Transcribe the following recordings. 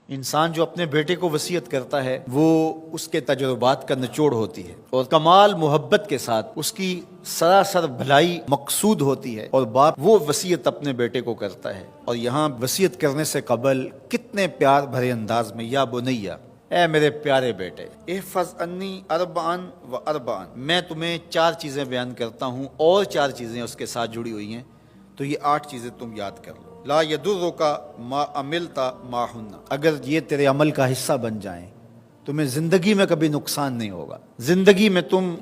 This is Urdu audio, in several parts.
انسان جو اپنے بیٹے کو وصیت کرتا ہے وہ اس کے تجربات کا نچوڑ ہوتی ہے اور کمال محبت کے ساتھ اس کی سراسر بھلائی مقصود ہوتی ہے، اور باپ وہ وصیت اپنے بیٹے کو کرتا ہے۔ اور یہاں وصیت کرنے سے قبل کتنے پیار بھرے انداز میں، یا بنیا، اے میرے پیارے بیٹے، احفظ انی اربعن و اربعن، میں تمہیں 4 چیزیں بیان کرتا ہوں اور 4 چیزیں اس کے ساتھ جڑی ہوئی ہیں، تو یہ 8 چیزیں تم یاد کر لو۔ لا یضرک ما عملت معہن، اگر یہ تیرے عمل کا حصہ بن جائیں تمہیں زندگی میں کبھی نقصان نہیں ہوگا، زندگی میں تم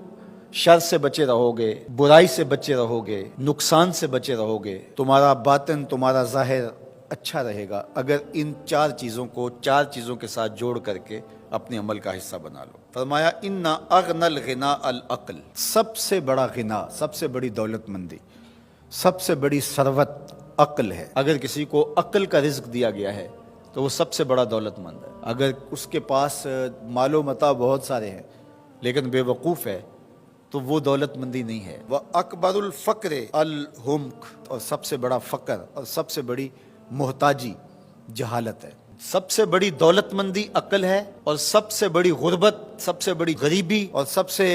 شر سے بچے رہو گے، برائی سے بچے رہو گے، نقصان سے بچے رہو گے، تمہارا باطن، تمہارا ظاہر اچھا رہے گا اگر ان 4 چیزوں کو 4 چیزوں کے ساتھ جوڑ کر کے اپنے عمل کا حصہ بنا لو۔ فرمایا ان اغنى الغناء العقل، سب سے بڑا غنا، سب سے بڑی دولت مندی، سب سے بڑی ثروت عقل ہے۔ اگر کسی کو عقل کا رزق دیا گیا ہے تو وہ سب سے بڑا دولت مند ہے۔ اگر اس کے پاس مال و متاع بہت سارے ہیں لیکن بے وقوف ہے تو وہ دولت مندی نہیں ہے۔ وَأَكْبَرُ الْفَقْرِ الْحُمْقُ، اور سب سے بڑا فقر اور سب سے بڑی محتاجی جہالت ہے۔ سب سے بڑی دولت مندی عقل ہے، اور سب سے بڑی غربت، سب سے بڑی غریبی اور سب سے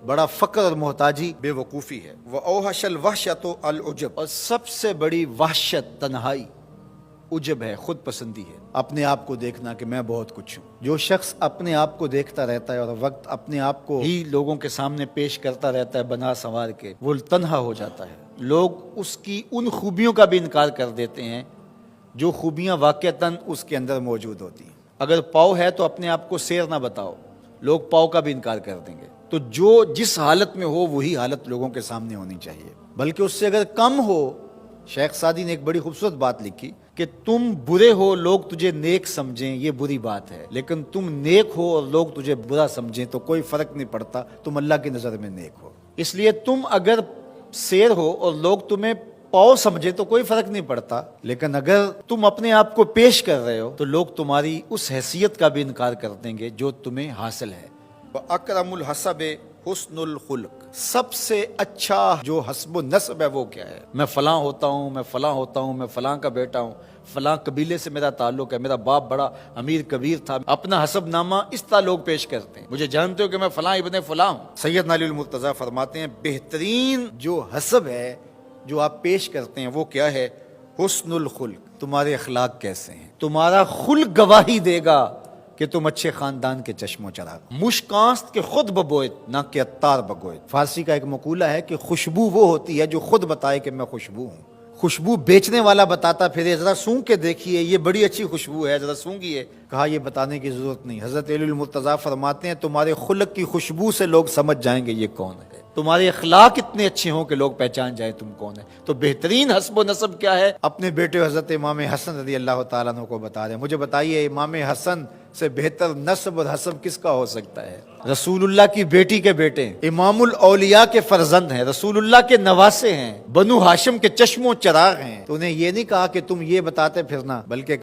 بڑا فقر اور محتاجی بے وقوفی ہے۔ وَأَوْحَشَ الْوَحْشَةُ الْعُجْبُ، اور سب سے بڑی وحشت تنہائی عجب ہے، خود پسندی ہے، اپنے آپ کو دیکھنا کہ میں بہت کچھ ہوں۔ جو شخص اپنے آپ کو دیکھتا رہتا ہے اور وقت اپنے آپ کو ہی لوگوں کے سامنے پیش کرتا رہتا ہے بنا سنوار کے، وہ تنہا ہو جاتا ہے۔ لوگ اس کی ان خوبیوں کا بھی انکار کر دیتے ہیں جو خوبیاں واقعتاً اس کے اندر موجود ہوتی ہیں۔ اگر پاؤ ہے تو اپنے آپ کو سیر نہ بتاؤ، لوگ پاؤ کا بھی انکار کر دیں گے۔ تو جو جس حالت میں ہو وہی حالت لوگوں کے سامنے ہونی چاہیے، بلکہ اس سے اگر کم ہو۔ شیخ سعدی نے ایک بڑی خوبصورت بات لکھی کہ تم برے ہو لوگ تجھے نیک سمجھیں یہ بری بات ہے، لیکن تم نیک ہو اور لوگ تجھے برا سمجھیں تو کوئی فرق نہیں پڑتا، تم اللہ کی نظر میں نیک ہو۔ اس لیے تم اگر سیر ہو اور لوگ تمہیں پاؤ سمجھے تو کوئی فرق نہیں پڑتا، لیکن اگر تم اپنے آپ کو پیش کر رہے ہو تو لوگ تمہاری اس حیثیت کا بھی انکار کر دیں گے جو تمہیں حاصل ہے۔ وَأَكْرَمُ الْحَسَبِ حُسْنُ الْخُلُقِ، سب سے اچھا جو حسب و نسب ہے وہ کیا ہے؟ میں فلاں ہوتا ہوں، میں فلاں ہوتا ہوں، میں فلاں کا بیٹا ہوں، فلاں قبیلے سے میرا تعلق ہے، میرا باپ بڑا امیر کبیر تھا۔ اپنا حسب نامہ اس طرح لوگ پیش کرتے ہیں، مجھے جانتے ہو کہ میں فلاں ابن فلاں ہوں۔ سیدنا علی المرتضیٰ فرماتے ہیں بہترین جو حسب ہے جو آپ پیش کرتے ہیں وہ کیا ہے؟ حسن الخلق، تمہارے اخلاق کیسے ہیں، تمہارا خلق گواہی دے گا کہ تم اچھے خاندان کے چشم و چراغ۔ مشکانست کے خود ببوئت نہ کہ عطار بگوئت۔ فارسی کا ایک مقولہ ہے کہ خوشبو وہ ہوتی ہے جو خود بتائے کہ میں خوشبو ہوں۔ خوشبو بیچنے والا بتاتا پھرے ذرا سونگھ کے دیکھیے یہ بڑی اچھی خوشبو ہے، ذرا سونگھیے، کہا یہ بتانے کی ضرورت نہیں۔ حضرت علی المرتضیٰ فرماتے ہیں تمہارے خلق کی خوشبو سے لوگ سمجھ جائیں گے یہ کون ہے، تمہارے اخلاق اتنے اچھے ہوں کہ لوگ پہچان جائیں تم کون ہے۔ تو بہترین حسب و نسب کیا ہے؟ اپنے بیٹے حضرت امام حسن رضی اللہ تعالیٰ عنہ کو بتا رہے ہیں۔ مجھے بتائیے امام حسن سے بہتر نسب اور حسب کس کا ہو سکتا ہے؟ رسول اللہ کی بیٹی کے بیٹے، امام الاولیاء کے فرزند ہیں، رسول اللہ کے نواسے ہیں، بنو ہاشم کے چشم و چراغ ہیں۔ تو انہیں یہ نہیں کہا کہ تم یہ بتاتے پھرنا، بلکہ